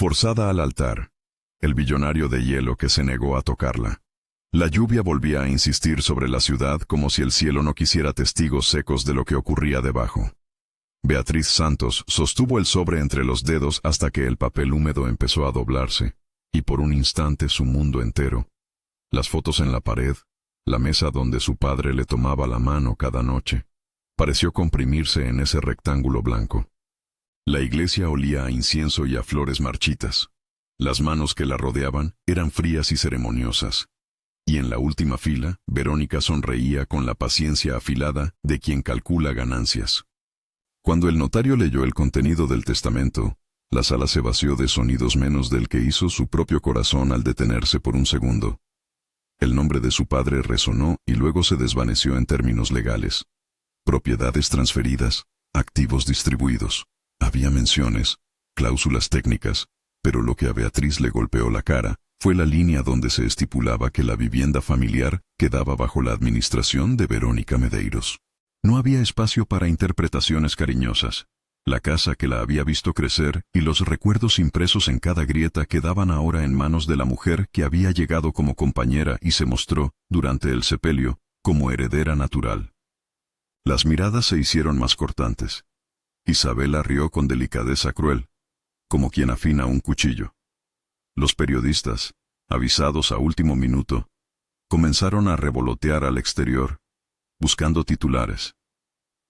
forzada al altar. El billonario de hielo que se negó a tocarla. La lluvia volvía a insistir sobre la ciudad como si el cielo no quisiera testigos secos de lo que ocurría debajo. Beatriz Santos sostuvo el sobre entre los dedos hasta que el papel húmedo empezó a doblarse, y por un instante su mundo entero, las fotos en la pared, la mesa donde su padre le tomaba la mano cada noche, pareció comprimirse en ese rectángulo blanco. La iglesia olía a incienso y a flores marchitas. Las manos que la rodeaban eran frías y ceremoniosas. Y en la última fila, Verónica sonreía con la paciencia afilada de quien calcula ganancias. Cuando el notario leyó el contenido del testamento, la sala se vació de sonidos menos del que hizo su propio corazón al detenerse por un segundo. El nombre de su padre resonó y luego se desvaneció en términos legales. Propiedades transferidas, activos distribuidos. Había menciones, cláusulas técnicas, pero lo que a Beatriz le golpeó la cara fue la línea donde se estipulaba que la vivienda familiar quedaba bajo la administración de Verónica Medeiros. No había espacio para interpretaciones cariñosas. La casa que la había visto crecer y los recuerdos impresos en cada grieta quedaban ahora en manos de la mujer que había llegado como compañera y se mostró, durante el sepelio, como heredera natural. Las miradas se hicieron más cortantes. Isabela rió con delicadeza cruel, como quien afina un cuchillo. Los periodistas, avisados a último minuto, comenzaron a revolotear al exterior, buscando titulares.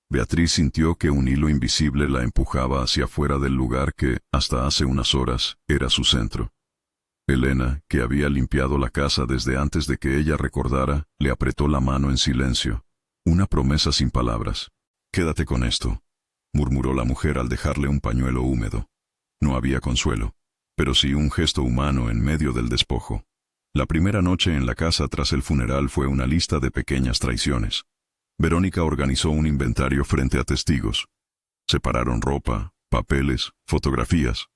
Beatriz sintió que un hilo invisible la empujaba hacia afuera del lugar que, hasta hace unas horas, era su centro. Elena, que había limpiado la casa desde antes de que ella recordara, le apretó la mano en silencio. Una promesa sin palabras. «Quédate con esto», murmuró la mujer al dejarle un pañuelo húmedo. No había consuelo, pero sí un gesto humano en medio del despojo. La primera noche en la casa tras el funeral fue una lista de pequeñas traiciones. Verónica organizó un inventario frente a testigos. Separaron ropa, papeles, fotografías.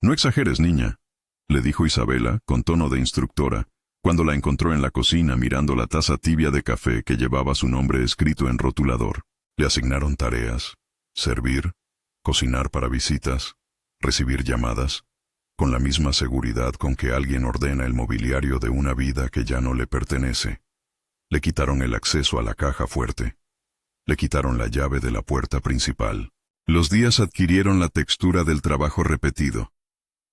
«No exageres, niña», le dijo Isabela, con tono de instructora, cuando la encontró en la cocina mirando la taza tibia de café que llevaba su nombre escrito en rotulador. Le asignaron tareas: servir, cocinar para visitas, recibir llamadas, con la misma seguridad con que alguien ordena el mobiliario de una vida que ya no le pertenece. Le quitaron el acceso a la caja fuerte. Le quitaron la llave de la puerta principal. Los días adquirieron la textura del trabajo repetido.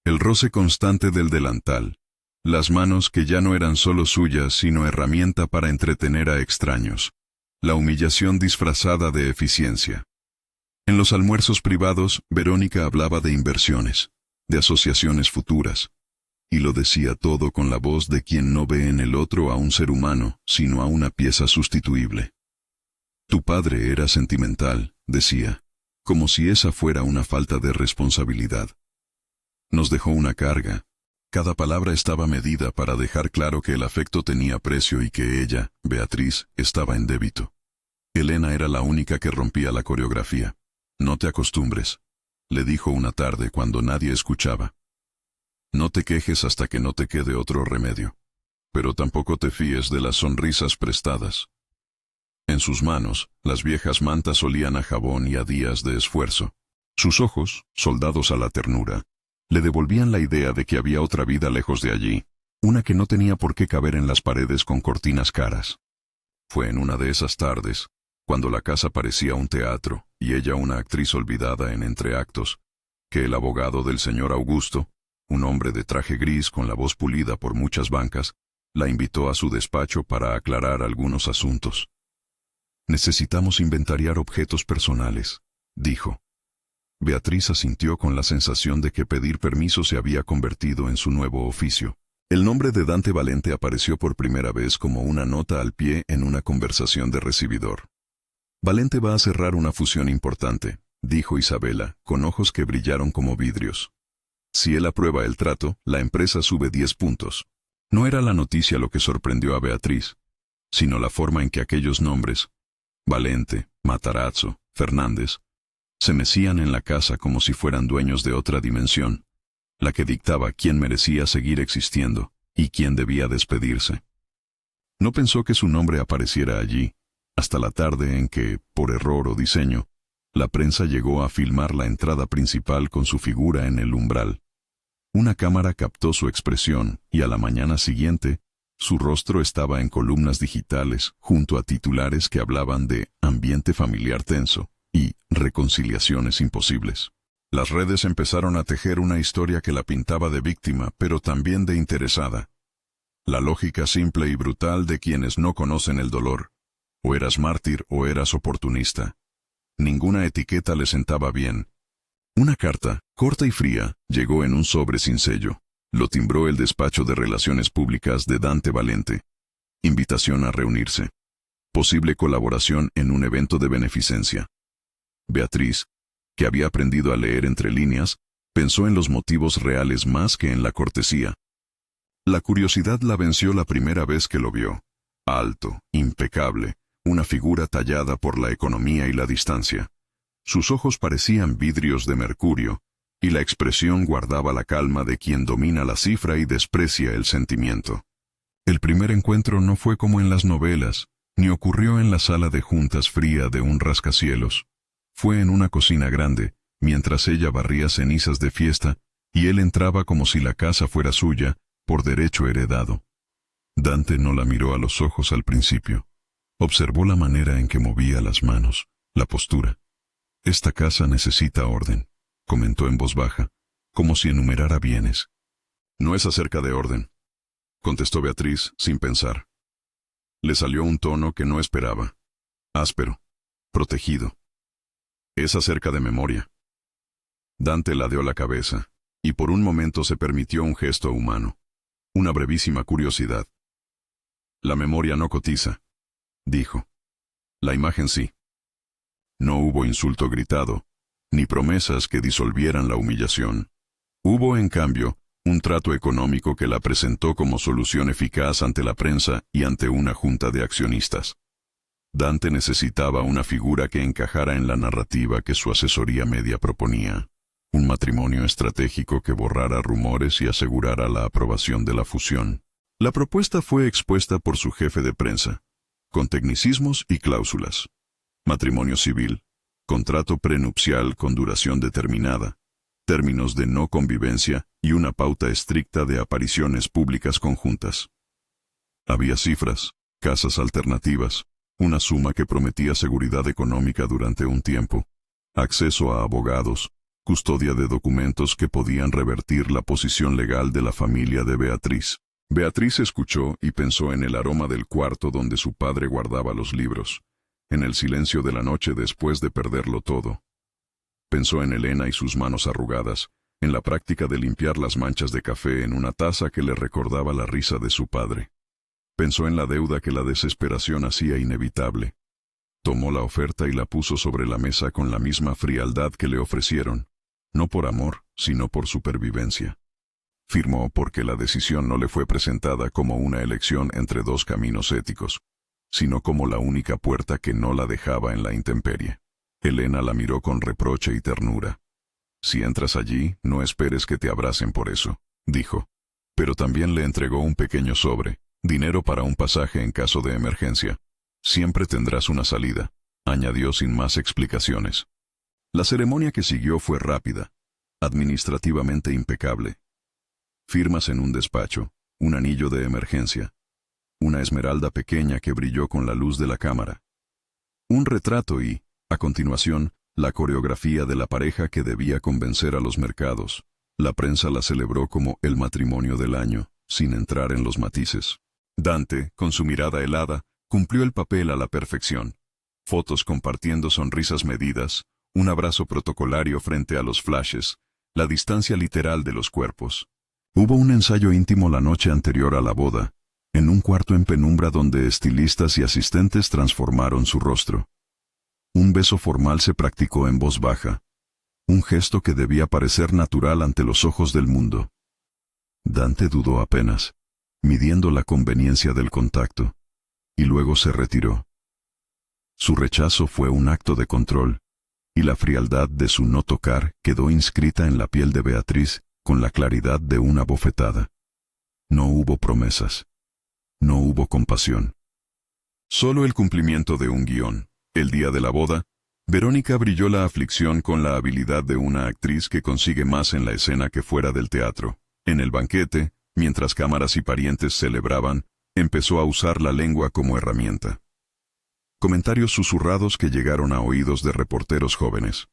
El roce constante del delantal. Las manos que ya no eran solo suyas, sino herramienta para entretener a extraños. La humillación disfrazada de eficiencia. En los almuerzos privados, Verónica hablaba de inversiones, de asociaciones futuras. Y lo decía todo con la voz de quien no ve en el otro a un ser humano, sino a una pieza sustituible. «Tu padre era sentimental», decía, como si esa fuera una falta de responsabilidad. «Nos dejó una carga». Cada palabra estaba medida para dejar claro que el afecto tenía precio y que ella, Beatriz, estaba en débito. Elena era la única que rompía la coreografía. «No te acostumbres», le dijo una tarde cuando nadie escuchaba. «No te quejes hasta que no te quede otro remedio. Pero tampoco te fíes de las sonrisas prestadas». En sus manos, las viejas mantas olían a jabón y a días de esfuerzo. Sus ojos, soldados a la ternura, le devolvían la idea de que había otra vida lejos de allí, una que no tenía por qué caber en las paredes con cortinas caras. Fue en una de esas tardes, cuando la casa parecía un teatro y ella una actriz olvidada en entreactos, que el abogado del señor Augusto, un hombre de traje gris con la voz pulida por muchas bancas, la invitó a su despacho para aclarar algunos asuntos. «Necesitamos inventariar objetos personales», dijo. Beatriz asintió con la sensación de que pedir permiso se había convertido en su nuevo oficio. El nombre de Dante Valente apareció por primera vez como una nota al pie en una conversación de recibidor. «Valente va a cerrar una fusión importante», dijo Isabela, con ojos que brillaron como vidrios. «Si él aprueba el trato, la empresa sube 10 puntos. No era la noticia lo que sorprendió a Beatriz, sino la forma en que aquellos nombres, Valente, Matarazzo, Fernández, se mecían en la casa como si fueran dueños de otra dimensión, la que dictaba quién merecía seguir existiendo y quién debía despedirse. No pensó que su nombre apareciera allí, hasta la tarde en que, por error o diseño, la prensa llegó a filmar la entrada principal con su figura en el umbral. Una cámara captó su expresión y a la mañana siguiente, su rostro estaba en columnas digitales junto a titulares que hablaban de ambiente familiar tenso y reconciliaciones imposibles. Las redes empezaron a tejer una historia que la pintaba de víctima, pero también de interesada. La lógica simple y brutal de quienes no conocen el dolor. O eras mártir o eras oportunista. Ninguna etiqueta le sentaba bien. Una carta, corta y fría, llegó en un sobre sin sello. Lo timbró el despacho de Relaciones Públicas de Dante Valente. Invitación a reunirse. Posible colaboración en un evento de beneficencia. Beatriz, que había aprendido a leer entre líneas, pensó en los motivos reales más que en la cortesía. La curiosidad la venció la primera vez que lo vio. Alto, impecable, una figura tallada por la economía y la distancia. Sus ojos parecían vidrios de mercurio, y la expresión guardaba la calma de quien domina la cifra y desprecia el sentimiento. El primer encuentro no fue como en las novelas, ni ocurrió en la sala de juntas fría de un rascacielos. Fue en una cocina grande, mientras ella barría cenizas de fiesta, y él entraba como si la casa fuera suya, por derecho heredado. Dante no la miró a los ojos al principio. Observó la manera en que movía las manos, la postura. Esta casa necesita orden, comentó en voz baja, como si enumerara bienes. No es acerca de orden, contestó Beatriz sin pensar. Le salió un tono que no esperaba. Áspero, protegido. Es acerca de memoria. Dante ladeó la cabeza, y por un momento se permitió un gesto humano. Una brevísima curiosidad. La memoria no cotiza, dijo. La imagen sí. No hubo insulto gritado, ni promesas que disolvieran la humillación. Hubo, en cambio, un trato económico que la presentó como solución eficaz ante la prensa y ante una junta de accionistas. Dante necesitaba una figura que encajara en la narrativa que su asesoría media proponía. Un matrimonio estratégico que borrara rumores y asegurara la aprobación de la fusión. La propuesta fue expuesta por su jefe de prensa, con tecnicismos y cláusulas. Matrimonio civil, contrato prenupcial con duración determinada, términos de no convivencia y una pauta estricta de apariciones públicas conjuntas. Había cifras, casas alternativas, una suma que prometía seguridad económica durante un tiempo, acceso a abogados, custodia de documentos que podían revertir la posición legal de la familia de Beatriz. Beatriz escuchó y pensó en el aroma del cuarto donde su padre guardaba los libros, en el silencio de la noche después de perderlo todo. Pensó en Elena y sus manos arrugadas, en la práctica de limpiar las manchas de café en una taza que le recordaba la risa de su padre. Pensó en la deuda que la desesperación hacía inevitable. Tomó la oferta y la puso sobre la mesa con la misma frialdad que le ofrecieron, no por amor, sino por supervivencia. Firmó porque la decisión no le fue presentada como una elección entre dos caminos éticos, sino como la única puerta que no la dejaba en la intemperie. Elena la miró con reproche y ternura. Si entras allí, no esperes que te abracen por eso, dijo. Pero también le entregó un pequeño sobre, dinero para un pasaje en caso de emergencia. Siempre tendrás una salida, añadió sin más explicaciones. La ceremonia que siguió fue rápida, administrativamente impecable. Firmas en un despacho, un anillo de emergencia, una esmeralda pequeña que brilló con la luz de la cámara. Un retrato y, a continuación, la coreografía de la pareja que debía convencer a los mercados. La prensa la celebró como el matrimonio del año, sin entrar en los matices. Dante, con su mirada helada, cumplió el papel a la perfección. Fotos compartiendo sonrisas medidas, un abrazo protocolario frente a los flashes, la distancia literal de los cuerpos. Hubo un ensayo íntimo la noche anterior a la boda, en un cuarto en penumbra donde estilistas y asistentes transformaron su rostro. Un beso formal se practicó en voz baja, un gesto que debía parecer natural ante los ojos del mundo. Dante dudó apenas, midiendo la conveniencia del contacto, y luego se retiró. Su rechazo fue un acto de control, y la frialdad de su no tocar quedó inscrita en la piel de Beatriz con la claridad de una bofetada. No hubo promesas. No hubo compasión. Solo el cumplimiento de un guión. El día de la boda, Verónica brilló la aflicción con la habilidad de una actriz que consigue más en la escena que fuera del teatro. En el banquete, mientras cámaras y parientes celebraban, empezó a usar la lengua como herramienta. Comentarios susurrados que llegaron a oídos de reporteros jóvenes.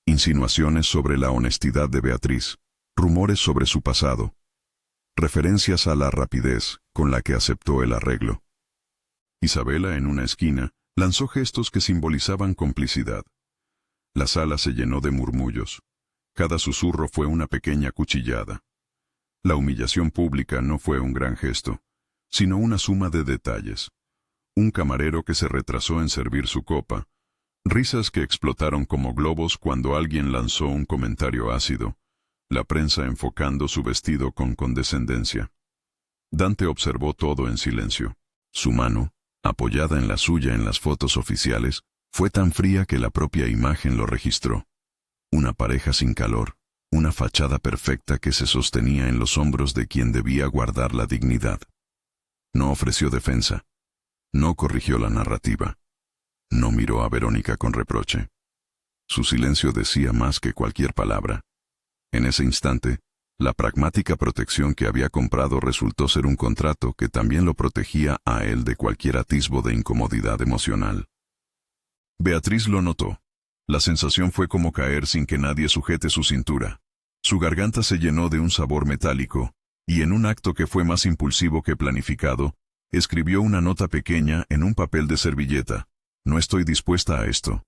Insinuaciones sobre la honestidad de Beatriz, rumores sobre su pasado, referencias a la rapidez con la que aceptó el arreglo. Isabela, en una esquina, lanzó gestos que simbolizaban complicidad. La sala se llenó de murmullos. Cada susurro fue una pequeña cuchillada. La humillación pública no fue un gran gesto, sino una suma de detalles. Un camarero que se retrasó en servir su copa, risas que explotaron como globos cuando alguien lanzó un comentario ácido, la prensa enfocando su vestido con condescendencia. Dante observó todo en silencio. Su mano, apoyada en la suya en las fotos oficiales, fue tan fría que la propia imagen lo registró. Una pareja sin calor, una fachada perfecta que se sostenía en los hombros de quien debía guardar la dignidad. No ofreció defensa. No corrigió la narrativa. No miró a Verónica con reproche. Su silencio decía más que cualquier palabra. En ese instante, la pragmática protección que había comprado resultó ser un contrato que también lo protegía a él de cualquier atisbo de incomodidad emocional. Beatriz lo notó. La sensación fue como caer sin que nadie sujete su cintura. Su garganta se llenó de un sabor metálico, y en un acto que fue más impulsivo que planificado, escribió una nota pequeña en un papel de servilleta. No estoy dispuesta a esto.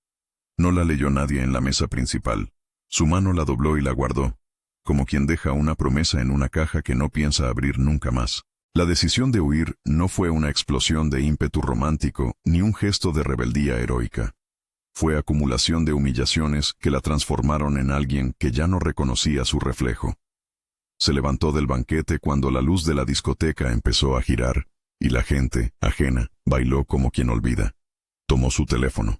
No la leyó nadie en la mesa principal. Su mano la dobló y la guardó, como quien deja una promesa en una caja que no piensa abrir nunca más. La decisión de huir no fue una explosión de ímpetu romántico ni un gesto de rebeldía heroica. Fue acumulación de humillaciones que la transformaron en alguien que ya no reconocía su reflejo. Se levantó del banquete cuando la luz de la discoteca empezó a girar, y la gente, ajena, bailó como quien olvida. Tomó su teléfono.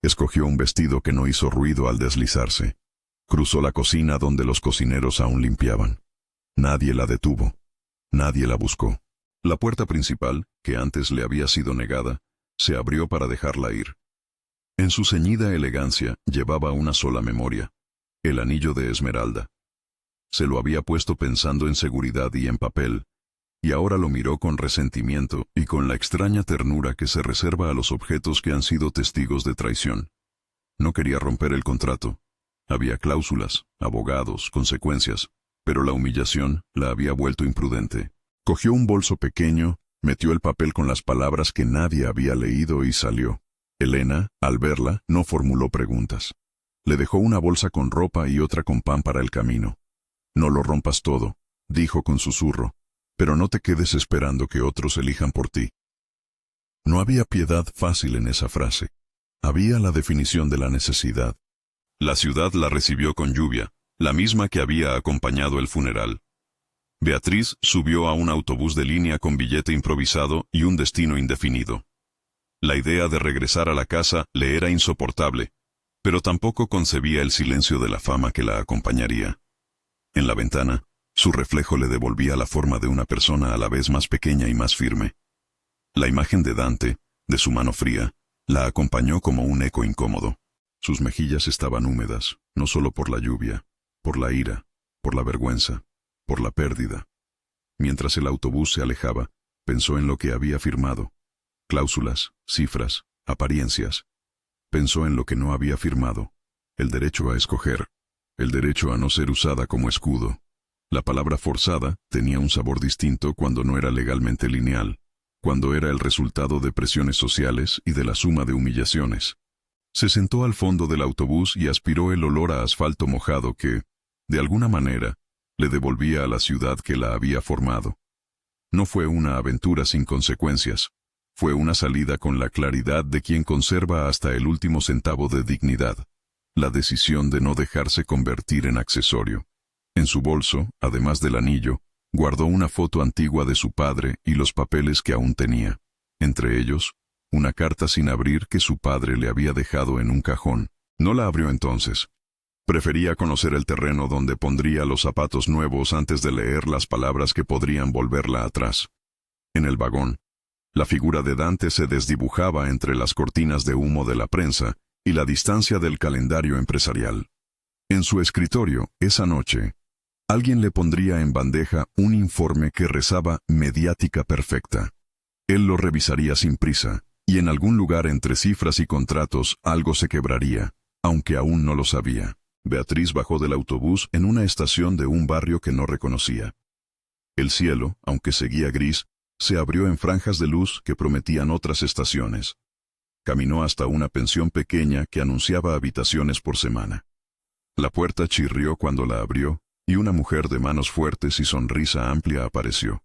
Escogió un vestido que no hizo ruido al deslizarse. Cruzó la cocina donde los cocineros aún limpiaban. Nadie la detuvo. Nadie la buscó. La puerta principal, que antes le había sido negada, se abrió para dejarla ir. En su ceñida elegancia llevaba una sola memoria: el anillo de esmeralda. Se lo había puesto pensando en seguridad y en papel, y ahora lo miró con resentimiento y con la extraña ternura que se reserva a los objetos que han sido testigos de traición. No quería romper el contrato. Había cláusulas, abogados, consecuencias, pero la humillación la había vuelto imprudente. Cogió un bolso pequeño, metió el papel con las palabras que nadie había leído y salió. Elena, al verla, no formuló preguntas. Le dejó una bolsa con ropa y otra con pan para el camino. No lo rompas todo, dijo con susurro, pero no te quedes esperando que otros elijan por ti. No había piedad fácil en esa frase. Había la definición de la necesidad. La ciudad la recibió con lluvia, la misma que había acompañado el funeral. Beatriz subió a un autobús de línea con billete improvisado y un destino indefinido. La idea de regresar a la casa le era insoportable, pero tampoco concebía el silencio de la fama que la acompañaría. En la ventana, su reflejo le devolvía la forma de una persona a la vez más pequeña y más firme. La imagen de Dante, de su mano fría, la acompañó como un eco incómodo. Sus mejillas estaban húmedas, no solo por la lluvia, por la ira, por la vergüenza, por la pérdida. Mientras el autobús se alejaba, pensó en lo que había firmado. Cláusulas, cifras, apariencias. Pensó en lo que no había firmado: el derecho a escoger, el derecho a no ser usada como escudo. La palabra forzada tenía un sabor distinto cuando no era legalmente lineal, cuando era el resultado de presiones sociales y de la suma de humillaciones. Se sentó al fondo del autobús y aspiró el olor a asfalto mojado que, de alguna manera, le devolvía a la ciudad que la había formado. No fue una aventura sin consecuencias. Fue una salida con la claridad de quien conserva hasta el último centavo de dignidad. La decisión de no dejarse convertir en accesorio. En su bolso, además del anillo, guardó una foto antigua de su padre y los papeles que aún tenía. Entre ellos, una carta sin abrir que su padre le había dejado en un cajón. No la abrió entonces. Prefería conocer el terreno donde pondría los zapatos nuevos antes de leer las palabras que podrían volverla atrás. En el vagón, la figura de Dante se desdibujaba entre las cortinas de humo de la prensa y la distancia del calendario empresarial. En su escritorio, esa noche, Alguien le pondría en bandeja un informe que rezaba mediática perfecta. Él lo revisaría sin prisa, y en algún lugar entre cifras y contratos algo se quebraría, aunque aún no lo sabía. Beatriz bajó del autobús en una estación de un barrio que no reconocía. El cielo, aunque seguía gris, se abrió en franjas de luz que prometían otras estaciones. Caminó hasta una pensión pequeña que anunciaba habitaciones por semana. La puerta chirrió cuando la abrió, y una mujer de manos fuertes y sonrisa amplia apareció.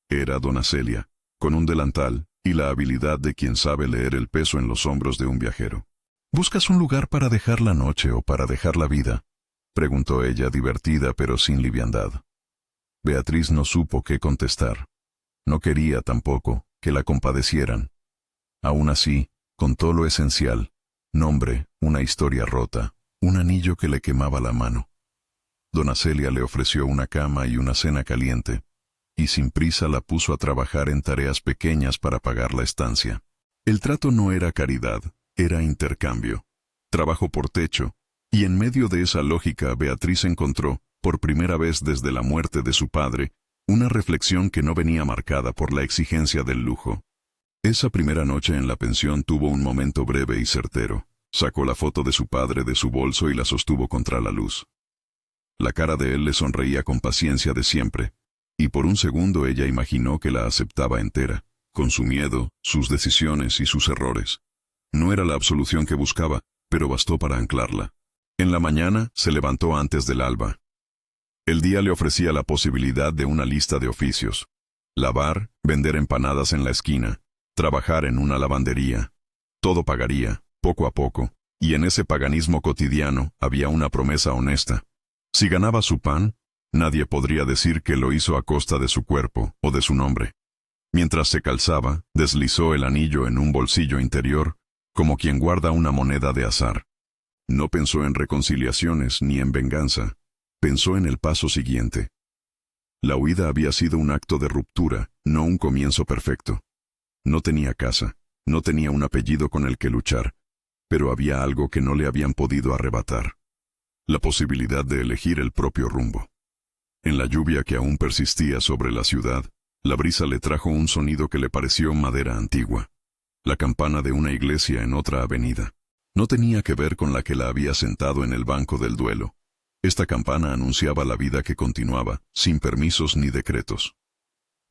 Era Dona Celia, con un delantal y la habilidad de quien sabe leer el peso en los hombros de un viajero. «¿Buscas un lugar para dejar la noche o para dejar la vida?», preguntó ella, divertida pero sin liviandad. Beatriz no supo qué contestar. No quería tampoco que la compadecieran. Aún así, contó lo esencial: nombre, una historia rota, un anillo que le quemaba la mano. Dona Celia le ofreció una cama y una cena caliente, y sin prisa la puso a trabajar en tareas pequeñas para pagar la estancia. El trato no era caridad, era intercambio, trabajo por techo, y en medio de esa lógica Beatriz encontró, por primera vez desde la muerte de su padre, una reflexión que no venía marcada por la exigencia del lujo. Esa primera noche en la pensión tuvo un momento breve y certero. Sacó la foto de su padre de su bolso y la sostuvo contra la luz. La cara de él le sonreía con paciencia de siempre, y por un segundo ella imaginó que la aceptaba entera, con su miedo, sus decisiones y sus errores. No era la absolución que buscaba, pero bastó para anclarla. En la mañana se levantó antes del alba. El día le ofrecía la posibilidad de una lista de oficios: lavar, vender empanadas en la esquina, trabajar en una lavandería. Todo pagaría, poco a poco, y en ese paganismo cotidiano había una promesa honesta. Si ganaba su pan, nadie podría decir que lo hizo a costa de su cuerpo o de su nombre. Mientras se calzaba, deslizó el anillo en un bolsillo interior, como quien guarda una moneda de azar. No pensó en reconciliaciones ni en venganza. Pensó en el paso siguiente. La huida había sido un acto de ruptura, no un comienzo perfecto. No tenía casa, no tenía un apellido con el que luchar, pero había algo que no le habían podido arrebatar: la posibilidad de elegir el propio rumbo. En la lluvia que aún persistía sobre la ciudad, la brisa le trajo un sonido que le pareció madera antigua: la campana de una iglesia en otra avenida. No tenía que ver con la que la había sentado en el banco del duelo. Esta campana anunciaba la vida que continuaba, sin permisos ni decretos.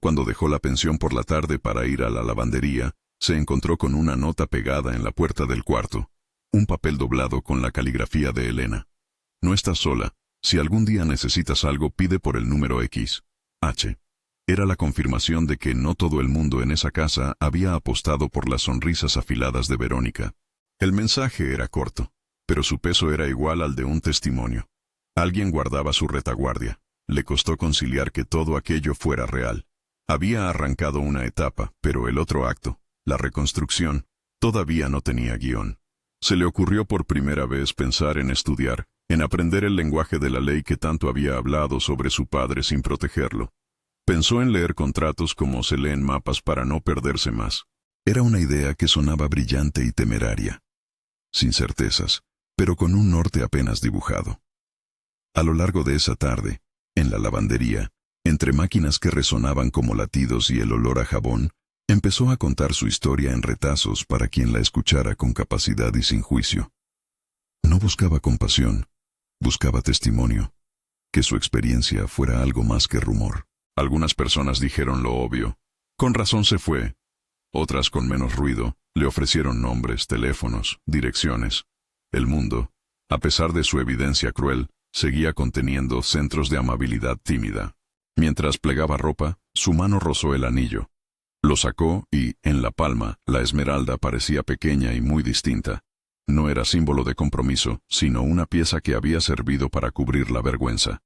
Cuando dejó la pensión por la tarde para ir a la lavandería, se encontró con una nota pegada en la puerta del cuarto, un papel doblado con la caligrafía de Elena. «No estás sola. Si algún día necesitas algo, pide por el número X. H». Era la confirmación de que no todo el mundo en esa casa había apostado por las sonrisas afiladas de Verónica. El mensaje era corto, pero su peso era igual al de un testimonio. Alguien guardaba su retaguardia. Le costó conciliar que todo aquello fuera real. Había arrancado una etapa, pero el otro acto, la reconstrucción, todavía no tenía guión. Se le ocurrió por primera vez pensar en estudiar, en aprender el lenguaje de la ley que tanto había hablado sobre su padre sin protegerlo. Pensó en leer contratos como se leen mapas para no perderse más. Era una idea que sonaba brillante y temeraria, sin certezas, pero con un norte apenas dibujado. A lo largo de esa tarde, en la lavandería, entre máquinas que resonaban como latidos y el olor a jabón, empezó a contar su historia en retazos para quien la escuchara con capacidad y sin juicio. No buscaba compasión, buscaba testimonio, que su experiencia fuera algo más que rumor. Algunas personas dijeron lo obvio. Con razón se fue. Otras, con menos ruido, le ofrecieron nombres, teléfonos, direcciones. El mundo, a pesar de su evidencia cruel, seguía conteniendo centros de amabilidad tímida. Mientras plegaba ropa, su mano rozó el anillo. Lo sacó y, en la palma, la esmeralda parecía pequeña y muy distinta. No era símbolo de compromiso, sino una pieza que había servido para cubrir la vergüenza.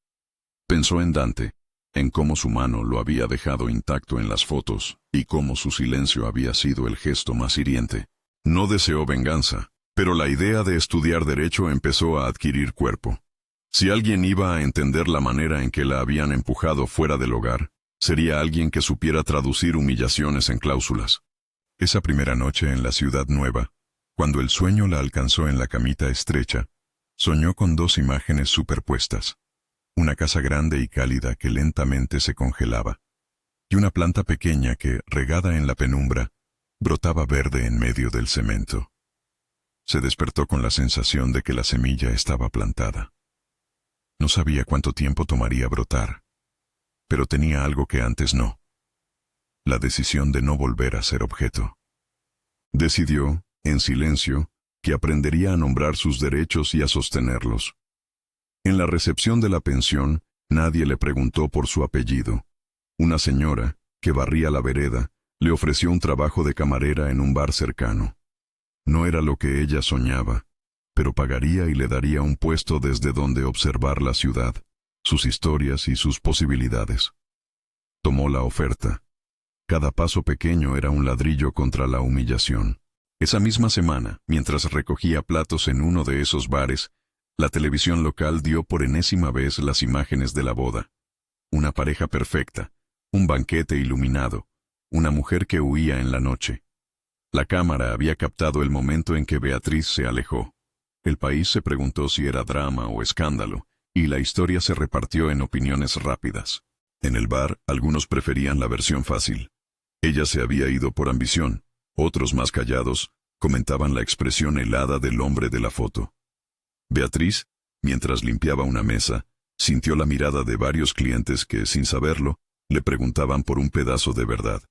Pensó en Dante, en cómo su mano lo había dejado intacto en las fotos, y cómo su silencio había sido el gesto más hiriente. No deseó venganza, pero la idea de estudiar derecho empezó a adquirir cuerpo. Si alguien iba a entender la manera en que la habían empujado fuera del hogar, sería alguien que supiera traducir humillaciones en cláusulas. Esa primera noche en la ciudad nueva, cuando el sueño la alcanzó en la camita estrecha, soñó con dos imágenes superpuestas: una casa grande y cálida que lentamente se congelaba, y una planta pequeña que, regada en la penumbra, brotaba verde en medio del cemento. Se despertó con la sensación de que la semilla estaba plantada. No sabía cuánto tiempo tomaría brotar, pero tenía algo que antes no: la decisión de no volver a ser objeto. Decidió, en silencio, que aprendería a nombrar sus derechos y a sostenerlos. En la recepción de la pensión, nadie le preguntó por su apellido. Una señora, que barría la vereda, le ofreció un trabajo de camarera en un bar cercano. No era lo que ella soñaba, pero pagaría y le daría un puesto desde donde observar la ciudad, sus historias y sus posibilidades. Tomó la oferta. Cada paso pequeño era un ladrillo contra la humillación. Esa misma semana, mientras recogía platos en uno de esos bares, la televisión local dio por enésima vez las imágenes de la boda. Una pareja perfecta, un banquete iluminado, una mujer que huía en la noche. La cámara había captado el momento en que Beatriz se alejó. El país se preguntó si era drama o escándalo, y la historia se repartió en opiniones rápidas. En el bar, algunos preferían la versión fácil. Ella se había ido por ambición. Otros, más callados, comentaban la expresión helada del hombre de la foto. Beatriz, mientras limpiaba una mesa, sintió la mirada de varios clientes que, sin saberlo, le preguntaban por un pedazo de verdad.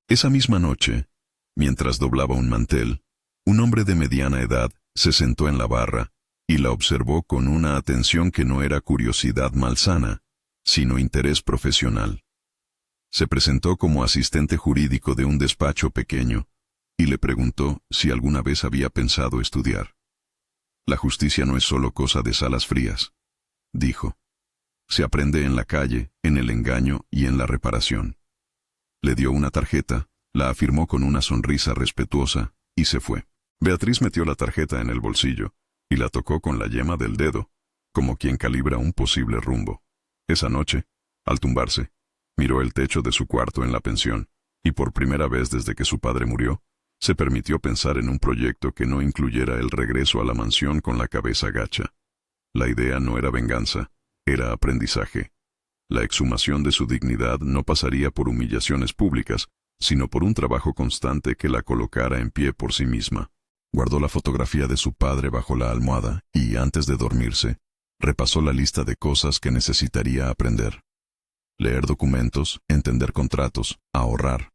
Esa misma noche, mientras doblaba un mantel, un hombre de mediana edad se sentó en la barra y la observó con una atención que no era curiosidad malsana, sino interés profesional. Se presentó como asistente jurídico de un despacho pequeño y le preguntó si alguna vez había pensado estudiar. La justicia no es solo cosa de salas frías, dijo. Se aprende en la calle, en el engaño y en la reparación. Le dio una tarjeta, la afirmó con una sonrisa respetuosa y se fue. Beatriz metió la tarjeta en el bolsillo y la tocó con la yema del dedo, como quien calibra un posible rumbo. Esa noche, al tumbarse, miró el techo de su cuarto en la pensión, y por primera vez desde que su padre murió, se permitió pensar en un proyecto que no incluyera el regreso a la mansión con la cabeza gacha. La idea no era venganza, era aprendizaje. La exhumación de su dignidad no pasaría por humillaciones públicas, sino por un trabajo constante que la colocara en pie por sí misma. Guardó la fotografía de su padre bajo la almohada y, antes de dormirse, repasó la lista de cosas que necesitaría aprender. Leer documentos, entender contratos, ahorrar.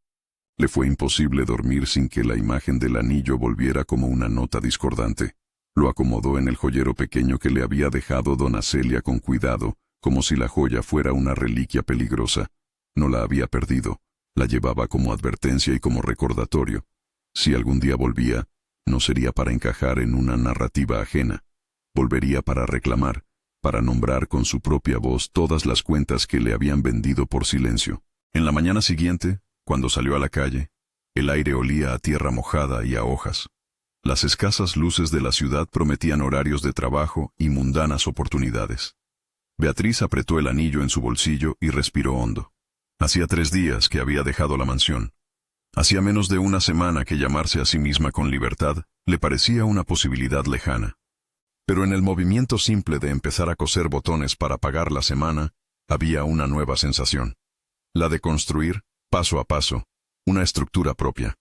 Le fue imposible dormir sin que la imagen del anillo volviera como una nota discordante. Lo acomodó en el joyero pequeño que le había dejado dona Celia con cuidado, como si la joya fuera una reliquia peligrosa. No la había perdido, la llevaba como advertencia y como recordatorio. Si algún día volvía, no sería para encajar en una narrativa ajena. Volvería para reclamar, para nombrar con su propia voz todas las cuentas que le habían vendido por silencio. En la mañana siguiente, cuando salió a la calle, el aire olía a tierra mojada y a hojas. Las escasas luces de la ciudad prometían horarios de trabajo y mundanas oportunidades. Beatriz apretó el anillo en su bolsillo y respiró hondo. Hacía 3 días que había dejado la mansión. Hacía menos de una semana que llamarse a sí misma con libertad le parecía una posibilidad lejana. Pero en el movimiento simple de empezar a coser botones para pagar la semana, había una nueva sensación. La de construir, paso a paso, una estructura propia.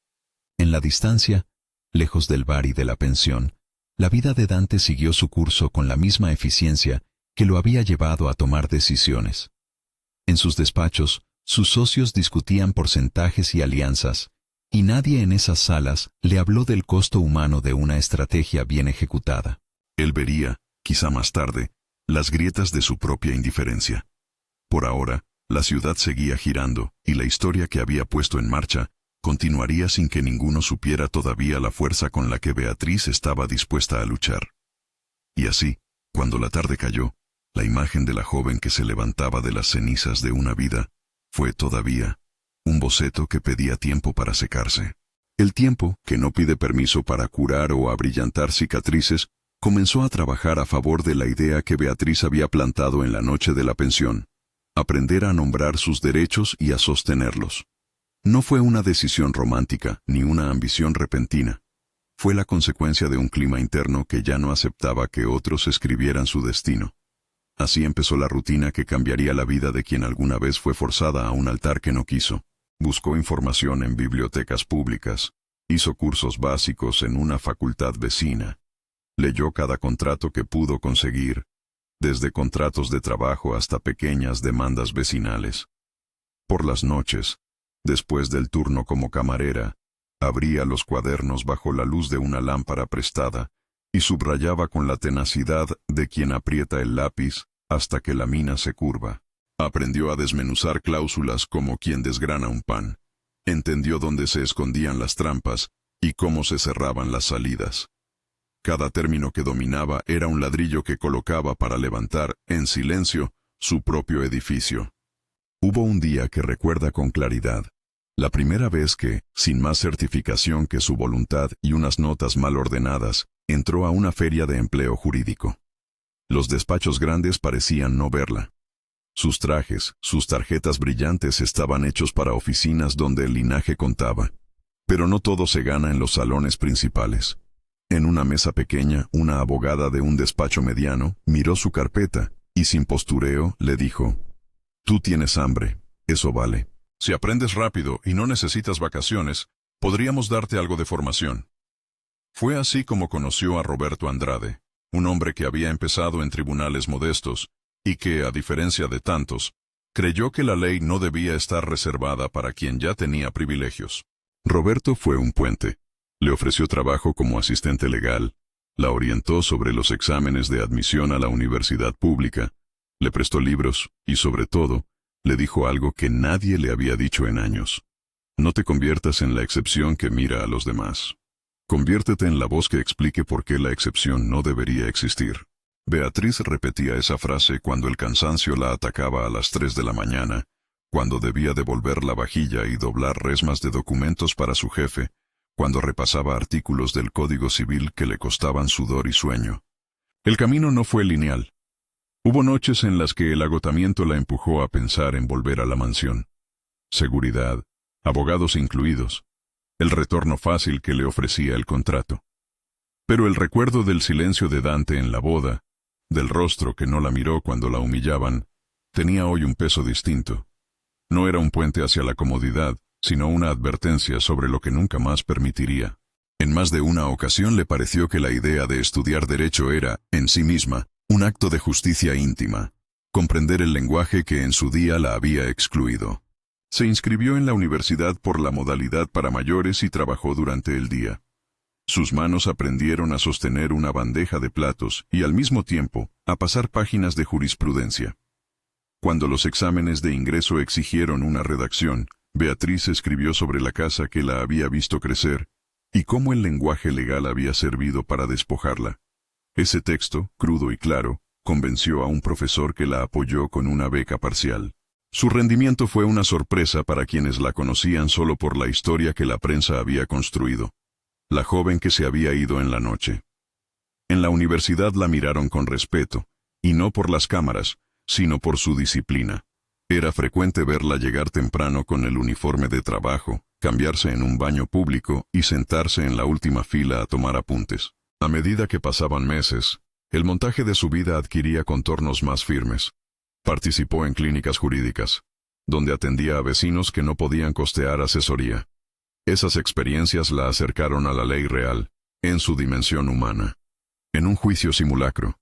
En la distancia, lejos del bar y de la pensión, la vida de Dante siguió su curso con la misma eficiencia que lo había llevado a tomar decisiones. En sus despachos, sus socios discutían porcentajes y alianzas, y nadie en esas salas le habló del costo humano de una estrategia bien ejecutada. Él vería, quizá más tarde, las grietas de su propia indiferencia. Por ahora, la ciudad seguía girando, y la historia que había puesto en marcha continuaría sin que ninguno supiera todavía la fuerza con la que Beatriz estaba dispuesta a luchar. Y así, cuando la tarde cayó, la imagen de la joven que se levantaba de las cenizas de una vida fue todavía un boceto que pedía tiempo para secarse. El tiempo, que no pide permiso para curar o abrillantar cicatrices, comenzó a trabajar a favor de la idea que Beatriz había plantado en la noche de la pensión: aprender a nombrar sus derechos y a sostenerlos. No fue una decisión romántica ni una ambición repentina. Fue la consecuencia de un clima interno que ya no aceptaba que otros escribieran su destino. Así empezó la rutina que cambiaría la vida de quien alguna vez fue forzada a un altar que no quiso. Buscó información en bibliotecas públicas, hizo cursos básicos en una facultad vecina, leyó cada contrato que pudo conseguir, desde contratos de trabajo hasta pequeñas demandas vecinales. Por las noches, después del turno como camarera, abría los cuadernos bajo la luz de una lámpara prestada y subrayaba con la tenacidad de quien aprieta el lápiz hasta que la mina se curva. Aprendió a desmenuzar cláusulas como quien desgrana un pan. Entendió dónde se escondían las trampas y cómo se cerraban las salidas. Cada término que dominaba era un ladrillo que colocaba para levantar, en silencio, su propio edificio. Hubo un día que recuerda con claridad. La primera vez que, sin más certificación que su voluntad y unas notas mal ordenadas, entró a una feria de empleo jurídico. Los despachos grandes parecían no verla. Sus trajes, sus tarjetas brillantes estaban hechos para oficinas donde el linaje contaba. Pero no todo se gana en los salones principales. En una mesa pequeña, una abogada de un despacho mediano miró su carpeta y sin postureo le dijo: «Tú tienes hambre, eso vale. Si aprendes rápido y no necesitas vacaciones, podríamos darte algo de formación». Fue así como conoció a Roberto Andrade, un hombre que había empezado en tribunales modestos y que, a diferencia de tantos, creyó que la ley no debía estar reservada para quien ya tenía privilegios. Roberto fue un puente. Le ofreció trabajo como asistente legal, la orientó sobre los exámenes de admisión a la universidad pública, le prestó libros y, sobre todo, le dijo algo que nadie le había dicho en años: «No te conviertas en la excepción que mira a los demás. Conviértete en la voz que explique por qué la excepción no debería existir». Beatriz repetía esa frase cuando el cansancio la atacaba a las 3 de la mañana, cuando debía devolver la vajilla y doblar resmas de documentos para su jefe, cuando repasaba artículos del Código Civil que le costaban sudor y sueño. El camino no fue lineal. Hubo noches en las que el agotamiento la empujó a pensar en volver a la mansión. Seguridad, abogados incluidos, el retorno fácil que le ofrecía el contrato. Pero el recuerdo del silencio de Dante en la boda, del rostro que no la miró cuando la humillaban, tenía hoy un peso distinto. No era un puente hacia la comodidad, sino una advertencia sobre lo que nunca más permitiría. En más de una ocasión le pareció que la idea de estudiar derecho era, en sí misma, un acto de justicia íntima, comprender el lenguaje que en su día la había excluido. Se inscribió en la universidad por la modalidad para mayores y trabajó durante el día. Sus manos aprendieron a sostener una bandeja de platos y al mismo tiempo a pasar páginas de jurisprudencia. Cuando los exámenes de ingreso exigieron una redacción, Beatriz escribió sobre la casa que la había visto crecer y cómo el lenguaje legal había servido para despojarla. Ese texto, crudo y claro, convenció a un profesor que la apoyó con una beca parcial. Su rendimiento fue una sorpresa para quienes la conocían solo por la historia que la prensa había construido. La joven que se había ido en la noche. En la universidad la miraron con respeto, y no por las cámaras, sino por su disciplina. Era frecuente verla llegar temprano con el uniforme de trabajo, cambiarse en un baño público y sentarse en la última fila a tomar apuntes. A medida que pasaban meses, el montaje de su vida adquiría contornos más firmes. Participó en clínicas jurídicas, donde atendía a vecinos que no podían costear asesoría. Esas experiencias la acercaron a la ley real, en su dimensión humana. En un juicio simulacro,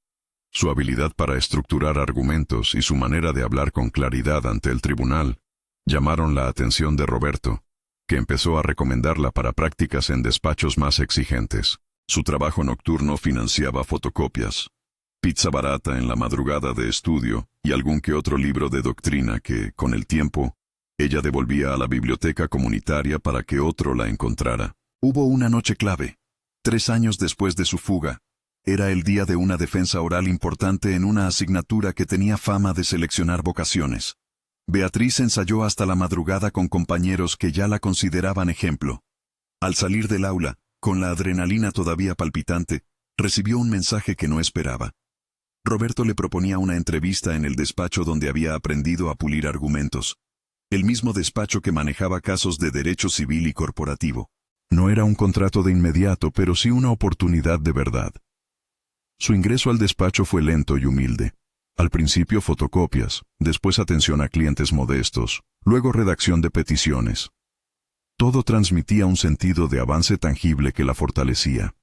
su habilidad para estructurar argumentos y su manera de hablar con claridad ante el tribunal llamaron la atención de Roberto, que empezó a recomendarla para prácticas en despachos más exigentes. Su trabajo nocturno financiaba fotocopias, pizza barata en la madrugada de estudio y algún que otro libro de doctrina que, con el tiempo, ella devolvía a la biblioteca comunitaria para que otro la encontrara. Hubo una noche clave. 3 años después de su fuga. Era el día de una defensa oral importante en una asignatura que tenía fama de seleccionar vocaciones. Beatriz ensayó hasta la madrugada con compañeros que ya la consideraban ejemplo. Al salir del aula, con la adrenalina todavía palpitante, recibió un mensaje que no esperaba. Roberto le proponía una entrevista en el despacho donde había aprendido a pulir argumentos. El mismo despacho que manejaba casos de derecho civil y corporativo. No era un contrato de inmediato, pero sí una oportunidad de verdad. Su ingreso al despacho fue lento y humilde. Al principio fotocopias, después atención a clientes modestos, luego redacción de peticiones. Todo transmitía un sentido de avance tangible que la fortalecía.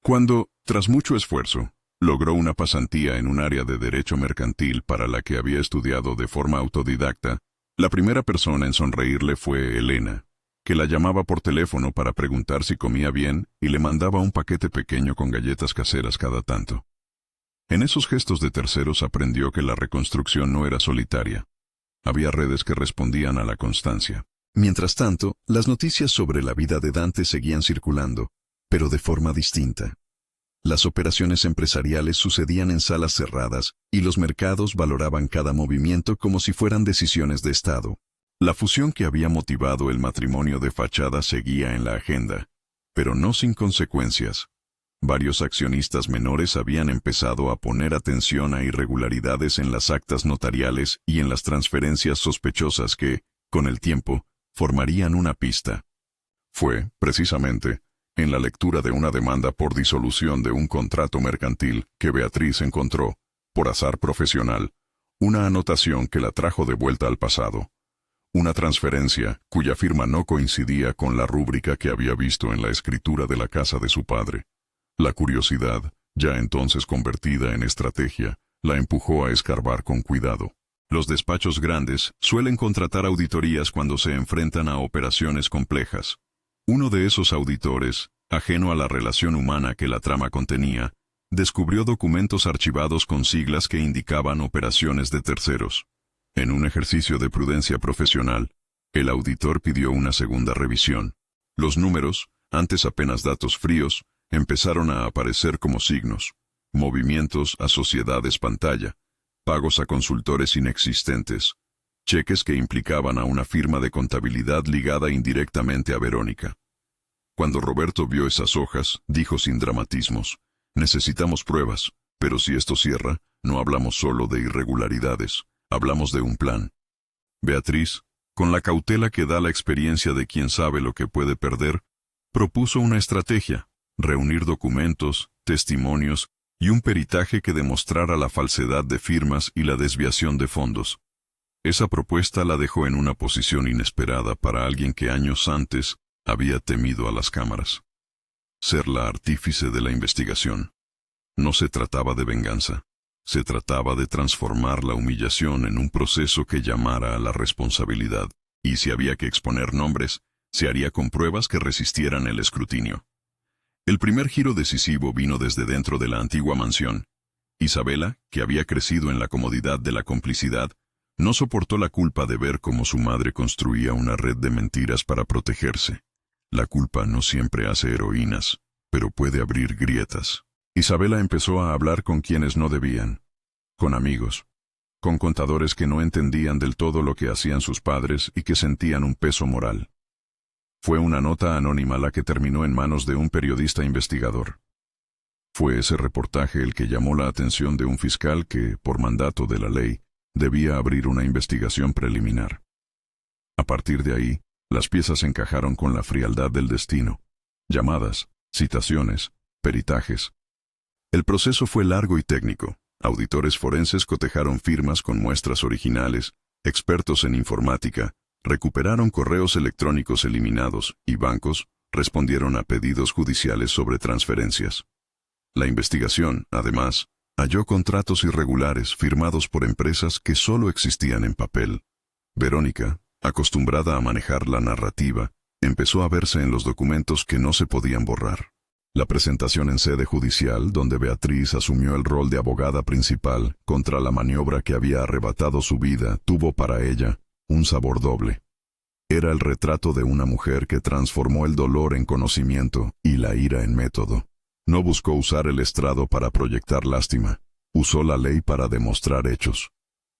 Cuando, tras mucho esfuerzo, logró una pasantía en un área de derecho mercantil para la que había estudiado de forma autodidacta, la primera persona en sonreírle fue Elena, que la llamaba por teléfono para preguntar si comía bien y le mandaba un paquete pequeño con galletas caseras cada tanto. En esos gestos de terceros aprendió que la reconstrucción no era solitaria. Había redes que respondían a la constancia. Mientras tanto, las noticias sobre la vida de Dante seguían circulando, pero de forma distinta. Las operaciones empresariales sucedían en salas cerradas y los mercados valoraban cada movimiento como si fueran decisiones de Estado. La fusión que había motivado el matrimonio de fachada seguía en la agenda, pero no sin consecuencias. Varios accionistas menores habían empezado a poner atención a irregularidades en las actas notariales y en las transferencias sospechosas que, con el tiempo, formarían una pista. Fue, precisamente, en la lectura de una demanda por disolución de un contrato mercantil que Beatriz encontró, por azar profesional, una anotación que la trajo de vuelta al pasado. Una transferencia cuya firma no coincidía con la rúbrica que había visto en la escritura de la casa de su padre. La curiosidad, ya entonces convertida en estrategia, la empujó a escarbar con cuidado. Los despachos grandes suelen contratar auditorías cuando se enfrentan a operaciones complejas. Uno de esos auditores, ajeno a la relación humana que la trama contenía, descubrió documentos archivados con siglas que indicaban operaciones de terceros. En un ejercicio de prudencia profesional, el auditor pidió una segunda revisión. Los números, antes apenas datos fríos, empezaron a aparecer como signos, movimientos a sociedades pantalla, pagos a consultores inexistentes, cheques que implicaban a una firma de contabilidad ligada indirectamente a Verónica. Cuando Roberto vio esas hojas, dijo sin dramatismos: necesitamos pruebas, pero si esto cierra, no hablamos solo de irregularidades, hablamos de un plan. Beatriz, con la cautela que da la experiencia de quien sabe lo que puede perder, propuso una estrategia: reunir documentos, testimonios y un peritaje que demostrara la falsedad de firmas y la desviación de fondos. Esa propuesta la dejó en una posición inesperada para alguien que años antes había temido a las cámaras. Ser la artífice de la investigación. No se trataba de venganza, se trataba de transformar la humillación en un proceso que llamara a la responsabilidad, y si había que exponer nombres, se haría con pruebas que resistieran el escrutinio. El primer giro decisivo vino desde dentro de la antigua mansión. Isabela, que había crecido en la comodidad de la complicidad, no soportó la culpa de ver cómo su madre construía una red de mentiras para protegerse. La culpa no siempre hace heroínas, pero puede abrir grietas. Isabela empezó a hablar con quienes no debían, con amigos, con contadores que no entendían del todo lo que hacían sus padres y que sentían un peso moral. Fue una nota anónima la que terminó en manos de un periodista investigador. Fue ese reportaje el que llamó la atención de un fiscal que, por mandato de la ley, debía abrir una investigación preliminar. A partir de ahí, las piezas encajaron con la frialdad del destino. Llamadas, citaciones, peritajes. El proceso fue largo y técnico. Auditores forenses cotejaron firmas con muestras originales, expertos en informática recuperaron correos electrónicos eliminados y bancos respondieron a pedidos judiciales sobre transferencias. La investigación, además, halló contratos irregulares firmados por empresas que solo existían en papel. Verónica, acostumbrada a manejar la narrativa, empezó a verse en los documentos que no se podían borrar. La presentación en sede judicial, donde Beatriz asumió el rol de abogada principal contra la maniobra que había arrebatado su vida, tuvo para ella un sabor doble. Era el retrato de una mujer que transformó el dolor en conocimiento y la ira en método. No buscó usar el estrado para proyectar lástima, usó la ley para demostrar hechos.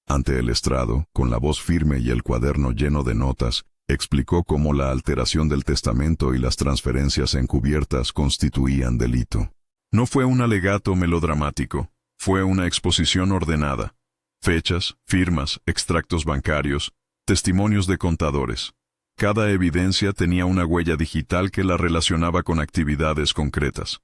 Ante el estrado, con la voz firme y el cuaderno lleno de notas, explicó cómo la alteración del testamento y las transferencias encubiertas constituían delito. No fue un alegato melodramático, fue una exposición ordenada. Fechas, firmas, extractos bancarios, testimonios de contadores. Cada evidencia tenía una huella digital que la relacionaba con actividades concretas.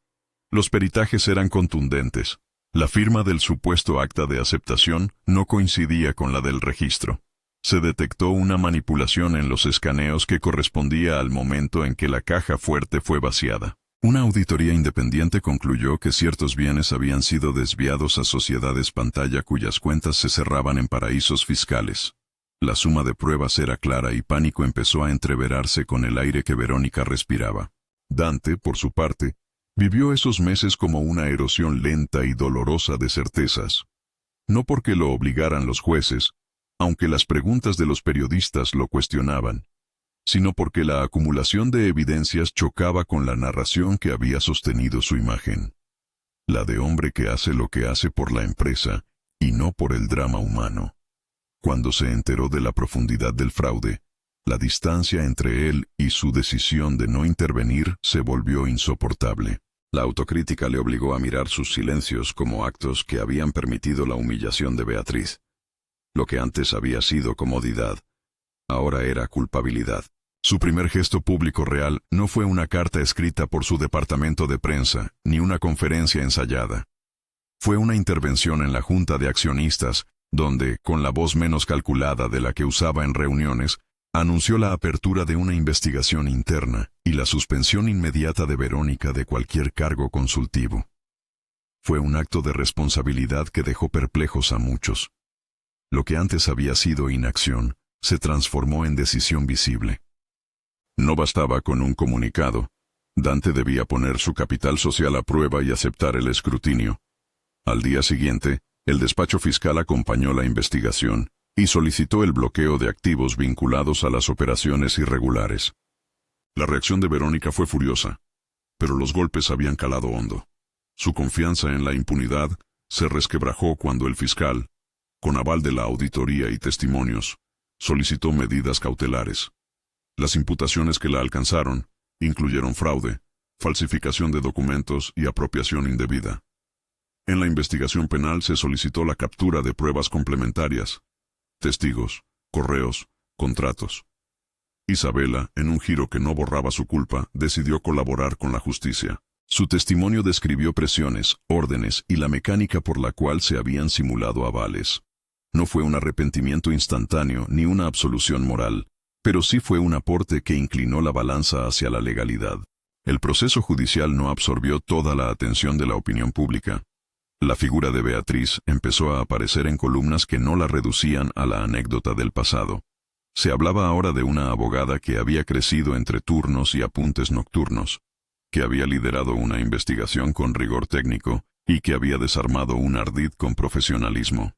Los peritajes eran contundentes. La firma del supuesto acta de aceptación no coincidía con la del registro. Se detectó una manipulación en los escaneos que correspondía al momento en que la caja fuerte fue vaciada. Una auditoría independiente concluyó que ciertos bienes habían sido desviados a sociedades pantalla cuyas cuentas se cerraban en paraísos fiscales. La suma de pruebas era clara y pánico empezó a entreverarse con el aire que Verónica respiraba. Dante, por su parte, vivió esos meses como una erosión lenta y dolorosa de certezas. No porque lo obligaran los jueces, aunque las preguntas de los periodistas lo cuestionaban, sino porque la acumulación de evidencias chocaba con la narración que había sostenido su imagen. La de hombre que hace lo que hace por la empresa y no por el drama humano. Cuando se enteró de la profundidad del fraude, la distancia entre él y su decisión de no intervenir se volvió insoportable. La autocrítica le obligó a mirar sus silencios como actos que habían permitido la humillación de Beatriz. Lo que antes había sido comodidad, ahora era culpabilidad. Su primer gesto público real no fue una carta escrita por su departamento de prensa, ni una conferencia ensayada. Fue una intervención en la junta de accionistas, donde, con la voz menos calculada de la que usaba en reuniones, anunció la apertura de una investigación interna y la suspensión inmediata de Verónica de cualquier cargo consultivo. Fue un acto de responsabilidad que dejó perplejos a muchos. Lo que antes había sido inacción, se transformó en decisión visible. No bastaba con un comunicado. Dante debía poner su capital social a prueba y aceptar el escrutinio. Al día siguiente, el despacho fiscal acompañó la investigación y solicitó el bloqueo de activos vinculados a las operaciones irregulares. La reacción de Verónica fue furiosa, pero los golpes habían calado hondo. Su confianza en la impunidad se resquebrajó cuando el fiscal, con aval de la auditoría y testimonios, solicitó medidas cautelares. Las imputaciones que la alcanzaron incluyeron fraude, falsificación de documentos y apropiación indebida. En la investigación penal se solicitó la captura de pruebas complementarias, testigos, correos, contratos. Isabela, en un giro que no borraba su culpa, decidió colaborar con la justicia. Su testimonio describió presiones, órdenes y la mecánica por la cual se habían simulado avales. No fue un arrepentimiento instantáneo ni una absolución moral, pero sí fue un aporte que inclinó la balanza hacia la legalidad. El proceso judicial no absorbió toda la atención de la opinión pública. La figura de Beatriz empezó a aparecer en columnas que no la reducían a la anécdota del pasado. Se hablaba ahora de una abogada que había crecido entre turnos y apuntes nocturnos, que había liderado una investigación con rigor técnico y que había desarmado un ardid con profesionalismo.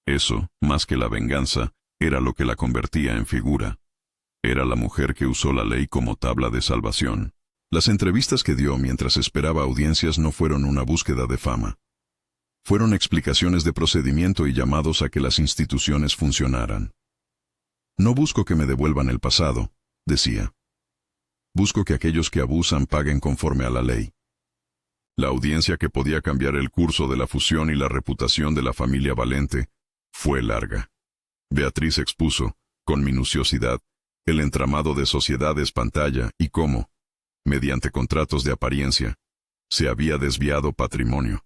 Eso, más que la venganza, era lo que la convertía en figura. Era la mujer que usó la ley como tabla de salvación. Las entrevistas que dio mientras esperaba audiencias no fueron una búsqueda de fama. Fueron explicaciones de procedimiento y llamados a que las instituciones funcionaran. No busco que me devuelvan el pasado, decía. Busco que aquellos que abusan paguen conforme a la ley. La audiencia que podía cambiar el curso de la fusión y la reputación de la familia Valente fue larga. Beatriz expuso, con minuciosidad, el entramado de sociedades pantalla y cómo, mediante contratos de apariencia, se había desviado patrimonio.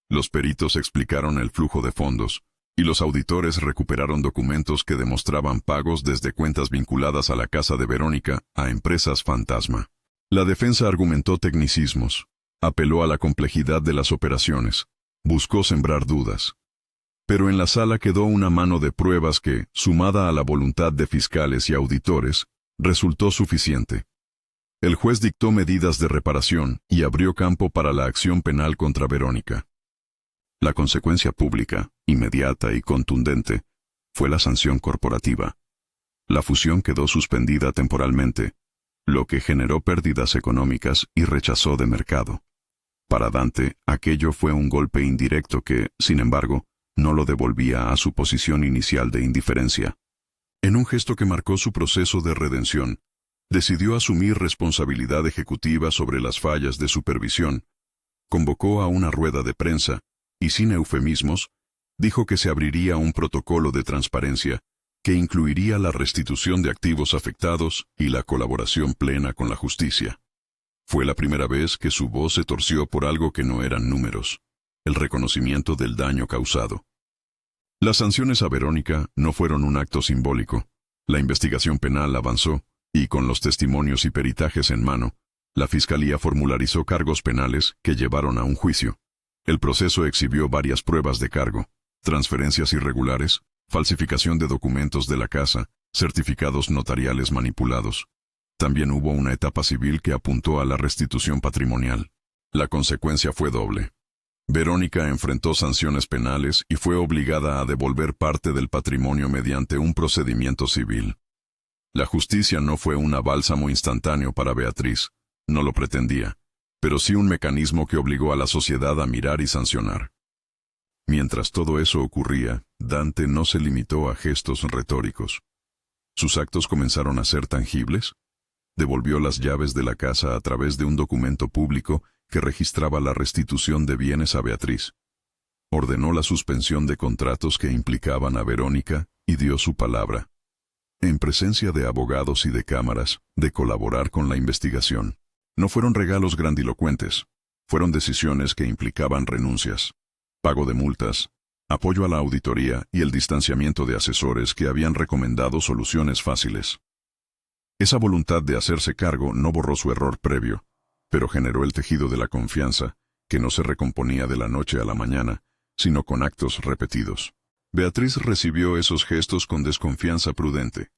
Los peritos explicaron el flujo de fondos, y los auditores recuperaron documentos que demostraban pagos desde cuentas vinculadas a la casa de Verónica a empresas fantasma. La defensa argumentó tecnicismos, apeló a la complejidad de las operaciones, buscó sembrar dudas. Pero en la sala quedó una mano de pruebas que, sumada a la voluntad de fiscales y auditores, resultó suficiente. El juez dictó medidas de reparación y abrió campo para la acción penal contra Verónica. La consecuencia pública, inmediata y contundente, fue la sanción corporativa. La fusión quedó suspendida temporalmente, lo que generó pérdidas económicas y rechazo de mercado. Para Dante, aquello fue un golpe indirecto que, sin embargo, no lo devolvía a su posición inicial de indiferencia. En un gesto que marcó su proceso de redención, decidió asumir responsabilidad ejecutiva sobre las fallas de supervisión, convocó a una rueda de prensa, y sin eufemismos, dijo que se abriría un protocolo de transparencia que incluiría la restitución de activos afectados y la colaboración plena con la justicia. Fue la primera vez que su voz se torció por algo que no eran números. el reconocimiento del daño causado. Las sanciones a Verónica no fueron un acto simbólico. La investigación penal avanzó, y con los testimonios y peritajes en mano, la Fiscalía formularizó cargos penales que llevaron a un juicio. El proceso exhibió varias pruebas de cargo: transferencias irregulares, falsificación de documentos de la casa, certificados notariales manipulados. También hubo una etapa civil que apuntó a la restitución patrimonial. La consecuencia fue doble. Verónica enfrentó sanciones penales y fue obligada a devolver parte del patrimonio mediante un procedimiento civil. La justicia no fue un bálsamo instantáneo para Beatriz, no lo pretendía, pero sí un mecanismo que obligó a la sociedad a mirar y sancionar. Mientras todo eso ocurría, Dante no se limitó a gestos retóricos. Sus actos comenzaron a ser tangibles. Devolvió las llaves de la casa a través de un documento público que registraba la restitución de bienes a Beatriz. Ordenó la suspensión de contratos que implicaban a Verónica y dio su palabra, en presencia de abogados y de cámaras, de colaborar con la investigación. No fueron regalos grandilocuentes, fueron decisiones que implicaban renuncias, pago de multas, apoyo a la auditoría y el distanciamiento de asesores que habían recomendado soluciones fáciles. Esa voluntad de hacerse cargo no borró su error previo, pero generó el tejido de la confianza, que no se recomponía de la noche a la mañana, sino con actos repetidos. Beatriz recibió esos gestos con desconfianza prudente.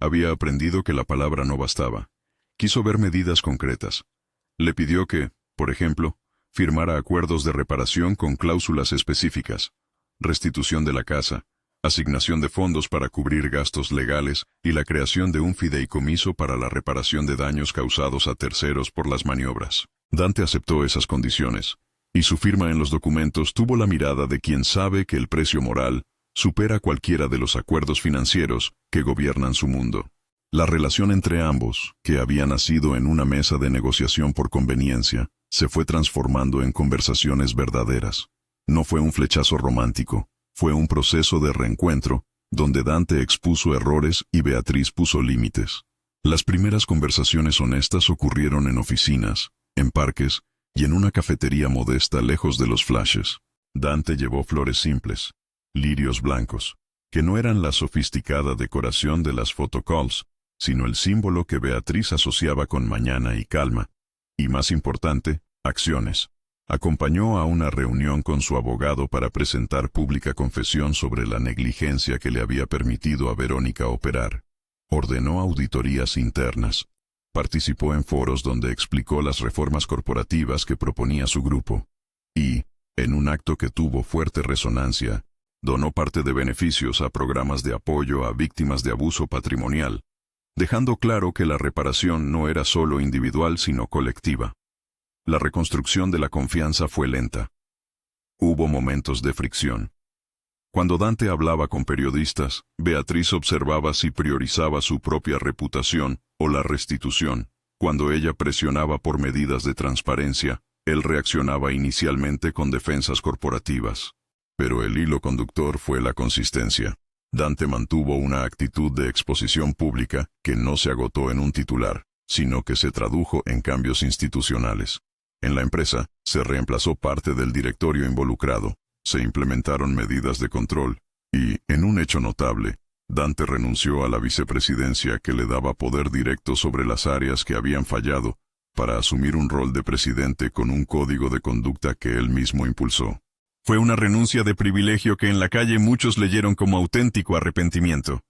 Había aprendido que la palabra no bastaba. Quiso ver medidas concretas. Le pidió que, por ejemplo, firmara acuerdos de reparación con cláusulas específicas, restitución de la casa, asignación de fondos para cubrir gastos legales y la creación de un fideicomiso para la reparación de daños causados a terceros por las maniobras. Dante aceptó esas condiciones, y su firma en los documentos tuvo la mirada de quien sabe que el precio moral supera cualquiera de los acuerdos financieros que gobiernan su mundo. La relación entre ambos, que había nacido en una mesa de negociación por conveniencia, se fue transformando en conversaciones verdaderas. No fue un flechazo romántico. Fue un proceso de reencuentro, donde Dante expuso errores y Beatriz puso límites. Las primeras conversaciones honestas ocurrieron en oficinas, en parques y en una cafetería modesta lejos de los flashes. Dante llevó flores simples, lirios blancos, que no eran la sofisticada decoración de las photocalls, sino el símbolo que Beatriz asociaba con mañana y calma, y más importante, acciones. Acompañó a una reunión con su abogado para presentar pública confesión sobre la negligencia que le había permitido a Verónica operar. Ordenó auditorías internas. Participó en foros donde explicó las reformas corporativas que proponía su grupo. Y, en un acto que tuvo fuerte resonancia, donó parte de beneficios a programas de apoyo a víctimas de abuso patrimonial, dejando claro que la reparación no era solo individual sino colectiva. La reconstrucción de la confianza fue lenta. Hubo momentos de fricción. Cuando Dante hablaba con periodistas, Beatriz observaba si priorizaba su propia reputación o la restitución. Cuando ella presionaba por medidas de transparencia, él reaccionaba inicialmente con defensas corporativas. Pero el hilo conductor fue la consistencia. Dante mantuvo una actitud de exposición pública que no se agotó en un titular, sino que se tradujo en cambios institucionales. En la empresa, se reemplazó parte del directorio involucrado, se implementaron medidas de control, y, en un hecho notable, Dante renunció a la vicepresidencia que le daba poder directo sobre las áreas que habían fallado, para asumir un rol de presidente con un código de conducta que él mismo impulsó. Fue una renuncia de privilegio que en la calle muchos leyeron como auténtico arrepentimiento.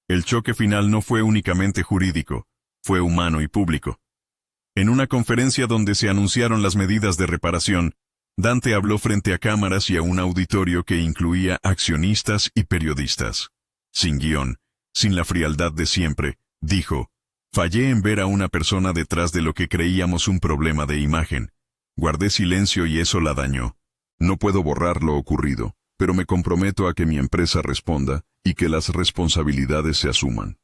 El choque final no fue únicamente jurídico, fue humano y público. En una conferencia donde se anunciaron las medidas de reparación, Dante habló frente a cámaras y a un auditorio que incluía accionistas y periodistas. Sin guión, sin la frialdad de siempre, dijo: «Fallé en ver a una persona detrás de lo que creíamos un problema de imagen. Guardé silencio y eso la dañó. No puedo borrar lo ocurrido, pero me comprometo a que mi empresa responda y que las responsabilidades se asuman».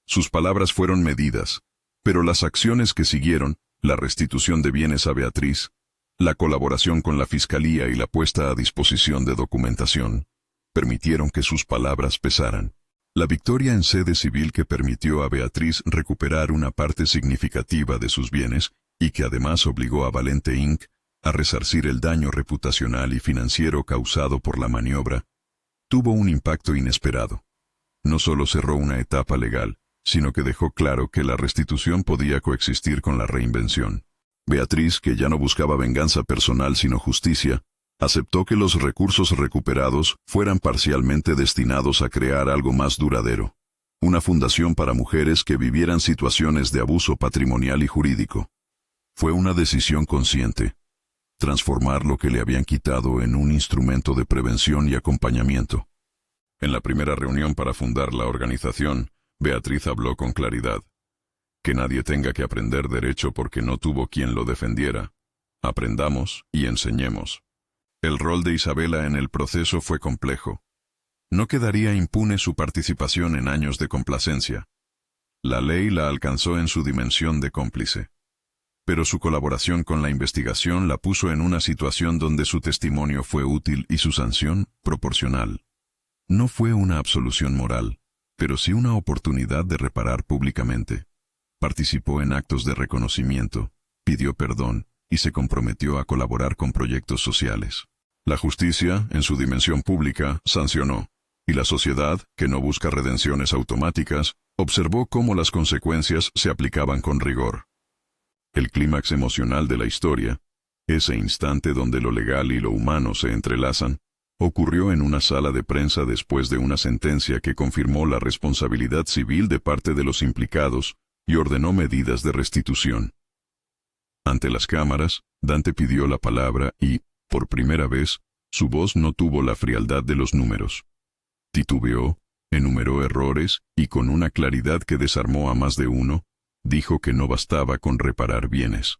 Sus palabras fueron medidas, pero las acciones que siguieron, la restitución de bienes a Beatriz, la colaboración con la Fiscalía y la puesta a disposición de documentación, permitieron que sus palabras pesaran. La victoria en sede civil que permitió a Beatriz recuperar una parte significativa de sus bienes y que además obligó a Valente Inc. a resarcir el daño reputacional y financiero causado por la maniobra, tuvo un impacto inesperado. No solo cerró una etapa legal, sino que dejó claro que la restitución podía coexistir con la reinvención. Beatriz, que ya no buscaba venganza personal sino justicia, aceptó que los recursos recuperados fueran parcialmente destinados a crear algo más duradero. Una fundación para mujeres que vivieran situaciones de abuso patrimonial y jurídico. Fue una decisión consciente. Transformar lo que le habían quitado en un instrumento de prevención y acompañamiento. En la primera reunión para fundar la organización, Beatriz habló con claridad. Que nadie tenga que aprender derecho porque no tuvo quien lo defendiera. Aprendamos y enseñemos. El rol de Isabela en el proceso fue complejo. No quedaría impune su participación en años de complacencia. La ley la alcanzó en su dimensión de cómplice. Pero su colaboración con la investigación la puso en una situación donde su testimonio fue útil y su sanción proporcional. No fue una absolución moral, pero sí una oportunidad de reparar públicamente. Participó en actos de reconocimiento, pidió perdón y se comprometió a colaborar con proyectos sociales. La justicia, en su dimensión pública, sancionó. Y la sociedad, que no busca redenciones automáticas, observó cómo las consecuencias se aplicaban con rigor. El clímax emocional de la historia, ese instante donde lo legal y lo humano se entrelazan, ocurrió en una sala de prensa después de una sentencia que confirmó la responsabilidad civil de parte de los implicados y ordenó medidas de restitución. Ante las cámaras, Dante pidió la palabra y, por primera vez, su voz no tuvo la frialdad de los números. Titubeó, enumeró errores y con una claridad que desarmó a más de uno, dijo que no bastaba con reparar bienes.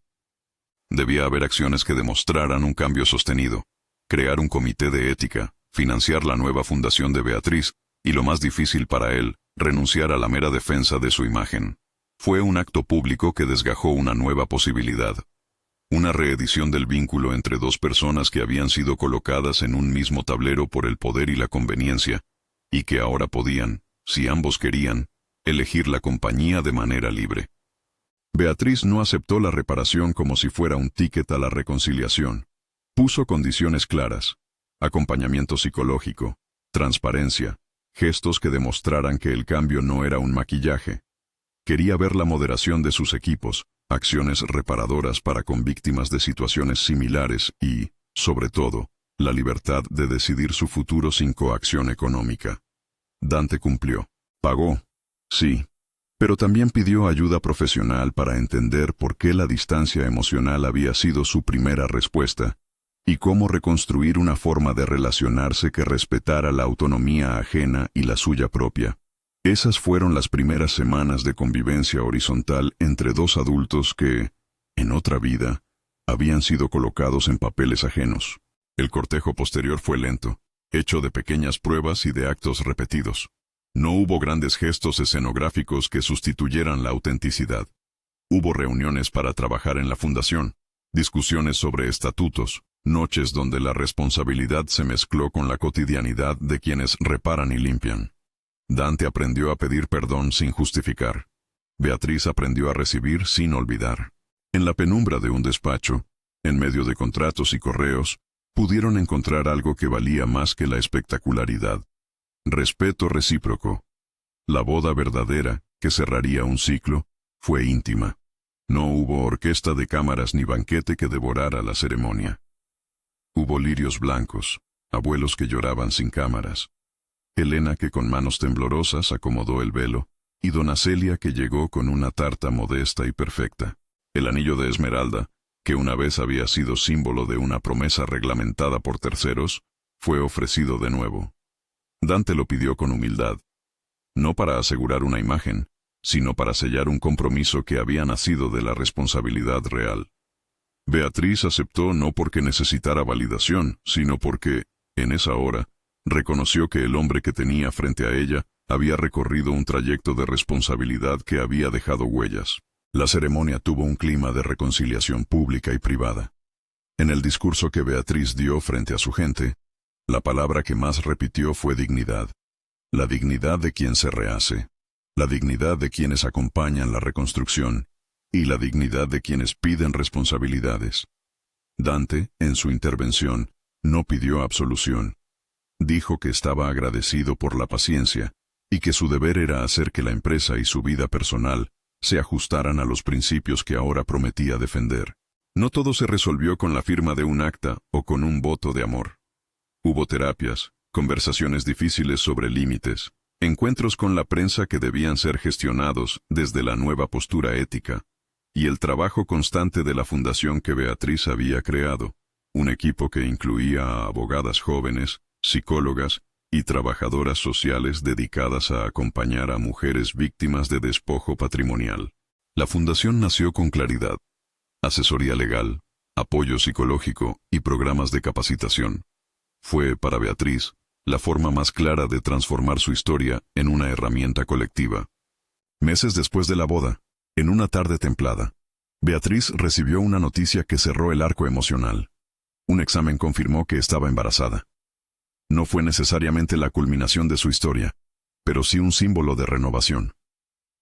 Debía haber acciones que demostraran un cambio sostenido, crear un comité de ética, financiar la nueva fundación de Beatriz y, lo más difícil para él, renunciar a la mera defensa de su imagen. Fue un acto público que desgajó una nueva posibilidad. Una reedición del vínculo entre dos personas que habían sido colocadas en un mismo tablero por el poder y la conveniencia, y que ahora podían, si ambos querían, elegir la compañía de manera libre. Beatriz no aceptó la reparación como si fuera un ticket a la reconciliación. Puso condiciones claras: acompañamiento psicológico, transparencia, gestos que demostraran que el cambio no era un maquillaje. Quería ver la moderación de sus equipos, acciones reparadoras para con víctimas de situaciones similares y, sobre todo, la libertad de decidir su futuro sin coacción económica. Dante cumplió. Pagó. Sí. Pero también pidió ayuda profesional para entender por qué la distancia emocional había sido su primera respuesta, y cómo reconstruir una forma de relacionarse que respetara la autonomía ajena y la suya propia. Esas fueron las primeras semanas de convivencia horizontal entre dos adultos que, en otra vida, habían sido colocados en papeles ajenos. El cortejo posterior fue lento, hecho de pequeñas pruebas y de actos repetidos. No hubo grandes gestos escenográficos que sustituyeran la autenticidad. Hubo reuniones para trabajar en la fundación, discusiones sobre estatutos, noches donde la responsabilidad se mezcló con la cotidianidad de quienes reparan y limpian. Dante aprendió a pedir perdón sin justificar. Beatriz aprendió a recibir sin olvidar. En la penumbra de un despacho, en medio de contratos y correos, pudieron encontrar algo que valía más que la espectacularidad. Respeto recíproco. La boda verdadera, que cerraría un ciclo, fue íntima. No hubo orquesta de cámaras ni banquete que devorara la ceremonia. Hubo lirios blancos, abuelos que lloraban sin cámaras. Helena que con manos temblorosas acomodó el velo, y Dona Celia que llegó con una tarta modesta y perfecta. El anillo de esmeralda, que una vez había sido símbolo de una promesa reglamentada por terceros, fue ofrecido de nuevo. Dante lo pidió con humildad, no para asegurar una imagen, sino para sellar un compromiso que había nacido de la responsabilidad real. Beatriz aceptó no porque necesitara validación, sino porque, en esa hora, reconoció que el hombre que tenía frente a ella había recorrido un trayecto de responsabilidad que había dejado huellas. La ceremonia tuvo un clima de reconciliación pública y privada. En el discurso que Beatriz dio frente a su gente, la palabra que más repitió fue dignidad. La dignidad de quien se rehace, la dignidad de quienes acompañan la reconstrucción y la dignidad de quienes piden responsabilidades. Dante, en su intervención, no pidió absolución. Dijo que estaba agradecido por la paciencia y que su deber era hacer que la empresa y su vida personal se ajustaran a los principios que ahora prometía defender. No todo se resolvió con la firma de un acta o con un voto de amor. Hubo terapias, conversaciones difíciles sobre límites, encuentros con la prensa que debían ser gestionados desde la nueva postura ética, y el trabajo constante de la fundación que Beatriz había creado, un equipo que incluía a abogadas jóvenes, psicólogas y trabajadoras sociales dedicadas a acompañar a mujeres víctimas de despojo patrimonial. La fundación nació con claridad, asesoría legal, apoyo psicológico y programas de capacitación. Fue, para Beatriz, la forma más clara de transformar su historia en una herramienta colectiva. Meses después de la boda, en una tarde templada, Beatriz recibió una noticia que cerró el arco emocional. Un examen confirmó que estaba embarazada. No fue necesariamente la culminación de su historia, pero sí un símbolo de renovación.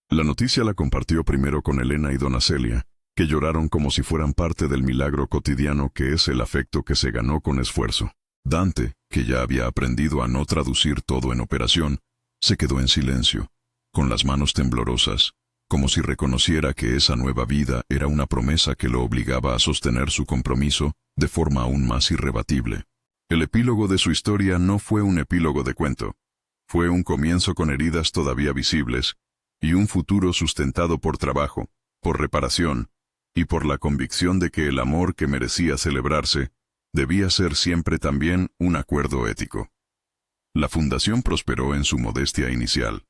La noticia la compartió primero con Elena y Dona Celia, que lloraron como si fueran parte del milagro cotidiano que es el afecto que se ganó con esfuerzo. Dante, que ya había aprendido a no traducir todo en operación, se quedó en silencio, con las manos temblorosas, como si reconociera que esa nueva vida era una promesa que lo obligaba a sostener su compromiso de forma aún más irrebatible. El epílogo de su historia no fue un epílogo de cuento. Fue un comienzo con heridas todavía visibles, y un futuro sustentado por trabajo, por reparación, y por la convicción de que el amor que merecía celebrarse debía ser siempre también un acuerdo ético. La fundación prosperó en su modestia inicial.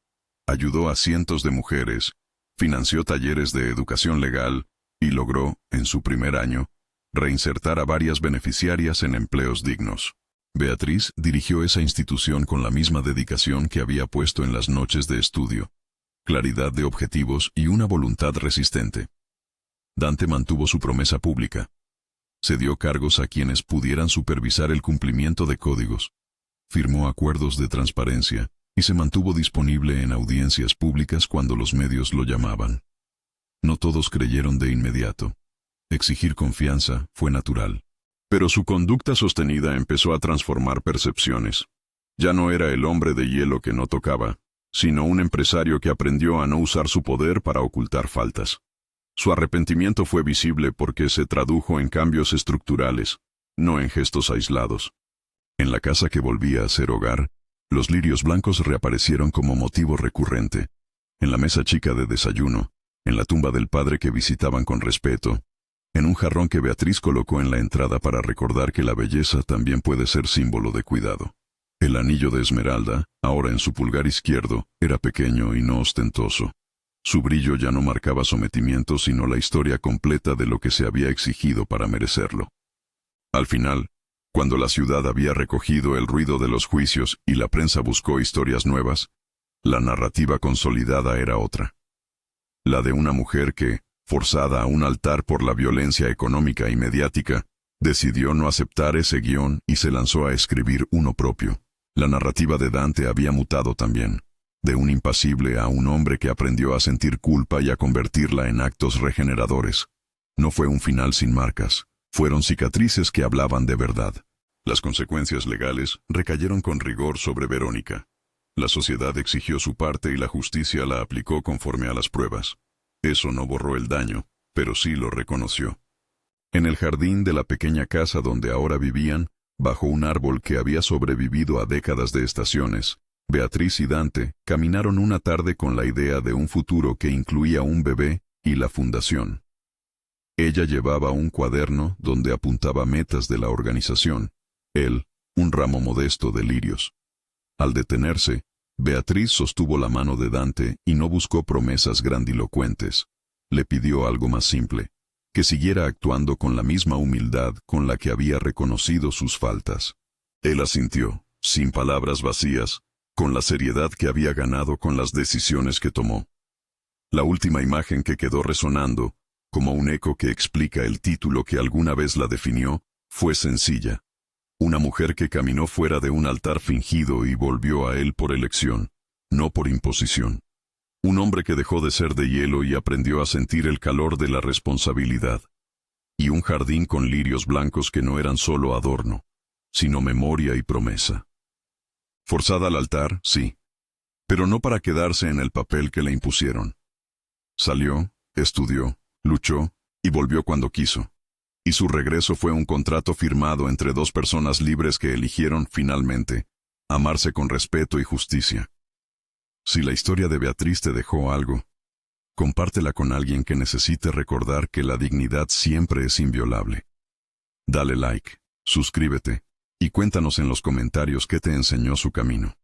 Ayudó a cientos de mujeres, financió talleres de educación legal y logró, en su primer año, reinsertar a varias beneficiarias en empleos dignos. Beatriz dirigió esa institución con la misma dedicación que había puesto en las noches de estudio, claridad de objetivos y una voluntad resistente. Dante mantuvo su promesa pública. Se dio cargos a quienes pudieran supervisar el cumplimiento de códigos. Firmó acuerdos de transparencia y se mantuvo disponible en audiencias públicas cuando los medios lo llamaban. No todos creyeron de inmediato. Exigir confianza fue natural. Pero su conducta sostenida empezó a transformar percepciones. Ya no era el hombre de hielo que no tocaba, sino un empresario que aprendió a no usar su poder para ocultar faltas. Su arrepentimiento fue visible porque se tradujo en cambios estructurales, no en gestos aislados. En la casa que volvía a ser hogar, los lirios blancos reaparecieron como motivo recurrente. En la mesa chica de desayuno, en la tumba del padre que visitaban con respeto, en un jarrón que Beatriz colocó en la entrada para recordar que la belleza también puede ser símbolo de cuidado. El anillo de esmeralda, ahora en su pulgar izquierdo, era pequeño y no ostentoso. Su brillo ya no marcaba sometimiento sino la historia completa de lo que se había exigido para merecerlo. Al final, cuando la ciudad había recogido el ruido de los juicios y la prensa buscó historias nuevas, la narrativa consolidada era otra. La de una mujer que, forzada a un altar por la violencia económica y mediática, decidió no aceptar ese guión y se lanzó a escribir uno propio. La narrativa de Dante había mutado también, de un impasible a un hombre que aprendió a sentir culpa y a convertirla en actos regeneradores. No fue un final sin marcas, fueron cicatrices que hablaban de verdad. Las consecuencias legales recayeron con rigor sobre Verónica. La sociedad exigió su parte y la justicia la aplicó conforme a las pruebas. Eso no borró el daño, pero sí lo reconoció. En el jardín de la pequeña casa donde ahora vivían, bajo un árbol que había sobrevivido a décadas de estaciones, Beatriz y Dante caminaron una tarde con la idea de un futuro que incluía un bebé y la fundación. Ella llevaba un cuaderno donde apuntaba metas de la organización, él, un ramo modesto de lirios. Al detenerse, Beatriz sostuvo la mano de Dante y no buscó promesas grandilocuentes. Le pidió algo más simple, que siguiera actuando con la misma humildad con la que había reconocido sus faltas. Él asintió, sin palabras vacías, con la seriedad que había ganado con las decisiones que tomó. La última imagen que quedó resonando, como un eco que explica el título que alguna vez la definió, fue sencilla. Una mujer que caminó fuera de un altar fingido y volvió a él por elección, no por imposición. Un hombre que dejó de ser de hielo y aprendió a sentir el calor de la responsabilidad. y un jardín con lirios blancos que no eran solo adorno, sino memoria y promesa. Forzada al altar, sí, pero no para quedarse en el papel que le impusieron. Salió, estudió, luchó y volvió cuando quiso. Y su regreso fue un contrato firmado entre dos personas libres que eligieron, finalmente, amarse con respeto y justicia. Si la historia de Beatriz te dejó algo, compártela con alguien que necesite recordar que la dignidad siempre es inviolable. Dale like, suscríbete y cuéntanos en los comentarios qué te enseñó su camino.